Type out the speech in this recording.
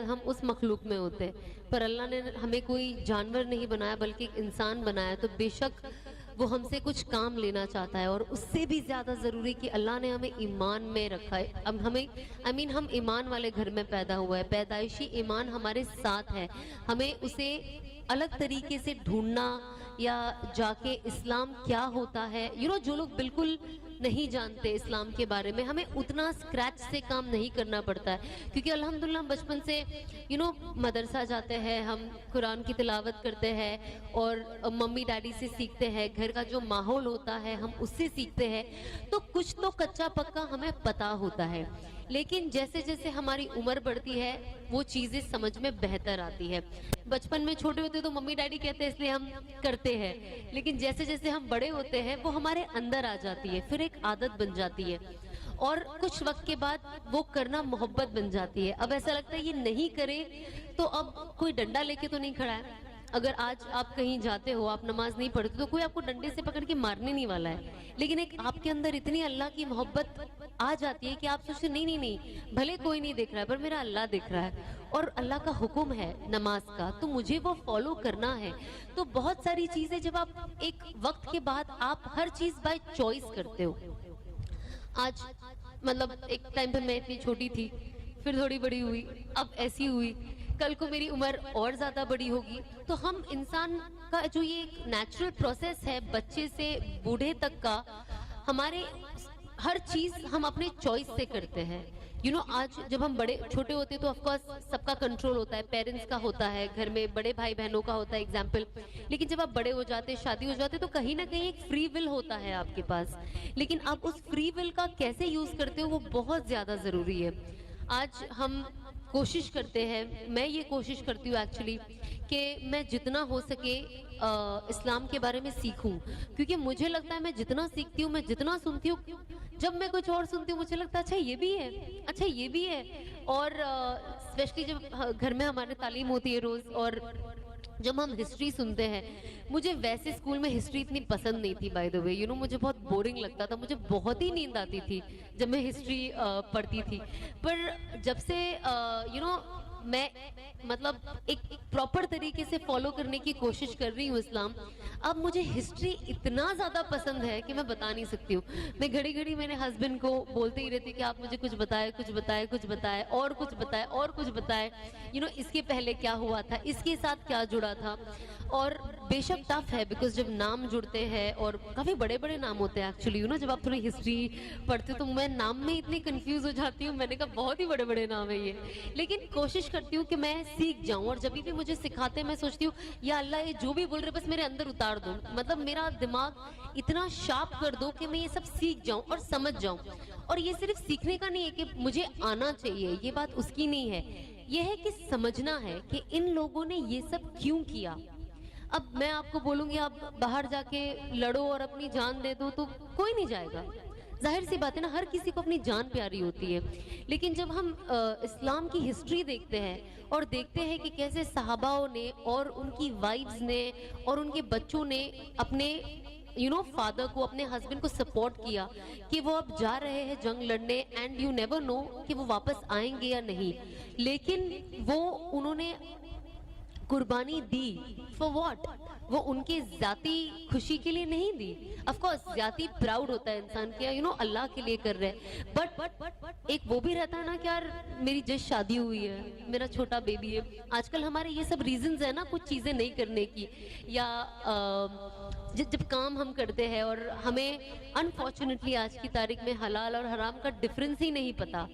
ہم اس مخلوق میں ہوتے، پر اللہ نے ہمیں کوئی جانور نہیں بنایا بلکہ ایک انسان بنایا، تو بے شک وہ ہم سے کچھ کام لینا چاہتا ہے، اور اس سے بھی زیادہ ضروری کہ اللہ نے ہمیں ایمان میں رکھا ہے. اب ہمیں ہم ایمان والے گھر میں پیدا ہوا ہے، پیدائشی ایمان ہمارے ساتھ ہے. ہمیں اسے الگ طریقے سے ڈھونڈنا یا جا کے اسلام کیا ہوتا ہے، جو لوگ بالکل نہیں جانتے اسلام کے بارے میں، ہمیں اتنا اسکریچ سے کام نہیں کرنا پڑتا ہے، کیونکہ الحمدللہ ہم بچپن سے مدرسہ جاتے ہیں، ہم قرآن کی تلاوت کرتے ہیں اور ممی ڈیڈی سے سیکھتے ہیں، گھر کا جو ماحول ہوتا ہے ہم اس سے سیکھتے ہیں، تو کچھ تو کچا پکا ہمیں پتا ہوتا ہے. لیکن جیسے جیسے ہماری عمر بڑھتی ہے وہ چیزیں سمجھ میں بہتر آتی ہے. بچپن میں چھوٹے ہوتے تو ممی ڈیڈی کہتے ہیں اس لیے ہم کرتے ہیں، لیکن جیسے جیسے ہم بڑے ہوتے ہیں وہ ہمارے اندر آ جاتی ہے، پھر ایک عادت بن جاتی ہے، اور کچھ وقت کے بعد وہ کرنا محبت بن جاتی ہے. اب ایسا لگتا ہے یہ نہیں کرے تو اب کوئی ڈنڈا لے کے تو نہیں کھڑا ہے. اگر آج آپ کہیں جاتے ہو، آپ نماز نہیں پڑھتے، تو کوئی آپ کو ڈنڈے سے پکڑ کے مارنے نہیں والا ہے، لیکن ایک آپ کے اندر اتنی اللہ کی محبت آ جاتی ہے کہ آپ سوچتے نہیں، بھلے کوئی نہیں دیکھ رہا ہے پر میرا اللہ دیکھ رہا ہے، اور اللہ کا حکم ہے نماز کا تو مجھے وہ فالو کرنا ہے. تو بہت ساری چیزیں جب آپ ایک وقت کے بعد آپ ہر چیز بائی چوائس کرتے ہو. آج مطلب ایک ٹائم پہ میں اتنی چھوٹی تھی، پھر تھوڑی بڑی ہوئی، اب ایسی ہوئی، کل کو میری عمر اور زیادہ بڑی ہوگی. تو ہم انسان کا جو یہ ایک نیچرل پروسیس ہے بچے سے بوڑھے تک کا، ہمارے ہر چیز ہم اپنے چوائس سے کرتے ہیں. آج جب ہم بڑے چھوٹے ہوتے تو آف کورس سب کا کنٹرول ہوتا ہے، پیرنٹس کا ہوتا ہے، گھر میں بڑے بھائی بہنوں کا ہوتا ہے ایگزامپل. لیکن جب آپ بڑے ہو جاتے، شادی ہو جاتے، تو کہیں نہ کہیں ایک فری ول ہوتا ہے آپ کے پاس، لیکن آپ اس فری ول کا کیسے یوز کرتے ہو وہ بہت زیادہ ضروری ہے. آج ہم کوشش کرتے ہیں، میں یہ کوشش کرتی ہوں ایکچولی کہ میں جتنا ہو سکے اسلام کے بارے میں سیکھوں، کیونکہ مجھے لگتا ہے میں جتنا سیکھتی ہوں، میں جتنا سنتی ہوں، جب میں کچھ اور سنتی ہوں مجھے لگتا ہے اچھا یہ بھی ہے، اچھا یہ بھی ہے. اور اسپیشلی جب گھر میں ہمارے تعلیم ہوتی ہے روز، اور جب ہم ہسٹری سنتے ہیں، مجھے ویسے اسکول میں ہسٹری اتنی پسند نہیں تھی بائی دا وے، مجھے بہت بورنگ لگتا تھا، مجھے بہت ہی نیند آتی تھی جب میں ہسٹری پڑھتی تھی. پر جب سے میں مطلب ایک پراپر طریقے سے فالو کرنے کی کوشش کر رہی ہوں اسلام، اب مجھے ہسٹری اتنا زیادہ پسند ہے کہ میں بتا نہیں سکتی ہوں. میں گھڑی گھڑی میرے ہسبینڈ کو بولتے ہی رہتی کہ آپ مجھے کچھ بتائے، کچھ بتائے، کچھ بتائے، اور کچھ بتائے، اور کچھ بتائے، اس کے پہلے کیا ہوا تھا، اس کے ساتھ کیا جڑا تھا. اور بے شک ٹف ہے بیکاز جب نام جڑتے ہیں اور کافی بڑے بڑے نام ہوتے ہیں ایکچولی، جب آپ تھوڑی ہسٹری پڑھتے تو میں نام میں اتنی کنفیوز ہو جاتی ہوں. میں نے کہا بہت ہی بڑے بڑے نام ہے یہ، لیکن کوشش کرتی ہوں کہ میں سیکھ جاؤں. اور جب بھی مجھے سکھاتے ہیں میں سوچتی ہوں یا اللہ یہ جو بھی بول رہے بس میرے اندر اتار دو، مطلب میرا دماغ اتنا شارپ کر دو کہ میں یہ سب سیکھ جاؤں اور سمجھ جاؤں. اور یہ صرف سیکھنے کا نہیں ہے کہ مجھے آنا چاہیے، یہ بات اس کی نہیں ہے، یہ ہے کہ سمجھنا ہے کہ ان لوگوں نے یہ سب کیوں کیا. اب میں آپ کو بولوں گی آپ باہر جا کے لڑو اور اپنی جان دے دو تو کوئی نہیں جائے گا، ظاہر سی بات ہے نا، ہر کسی کو اپنی جان پیاری ہوتی ہے. لیکن جب ہم اسلام کی ہسٹری دیکھتے ہیں اور دیکھتے ہیں کہ کیسے صحاباؤں نے اور ان کی وائفز نے اور ان کے بچوں نے اپنے فادر کو، اپنے ہسبینڈ کو سپورٹ کیا کہ وہ اب جا رہے ہیں جنگ لڑنے، اینڈ یو نیور نو کہ وہ واپس آئیں گے یا نہیں، لیکن انہوں نے قربانی دی فور واٹ؟ وہ ان کی ذاتی خوشی کے لیے نہیں دی. آف کورس ذاتی پراؤڈ ہوتا ہے انسان کیا اللہ کے لیے کر رہے، بٹ ایک وہ بھی رہتا ہے نا کہ یار میری جس شادی ہوئی ہے، میرا چھوٹا بیبی ہے. آج کل ہمارے یہ سب ریزنز ہیں نا کچھ چیزیں نہیں کرنے کی، یا جب کام ہم کرتے ہیں اور ہمیں انفارچونیٹلی آج کی تاریخ میں حلال اور حرام کا ڈفرنس ہی نہیں پتا.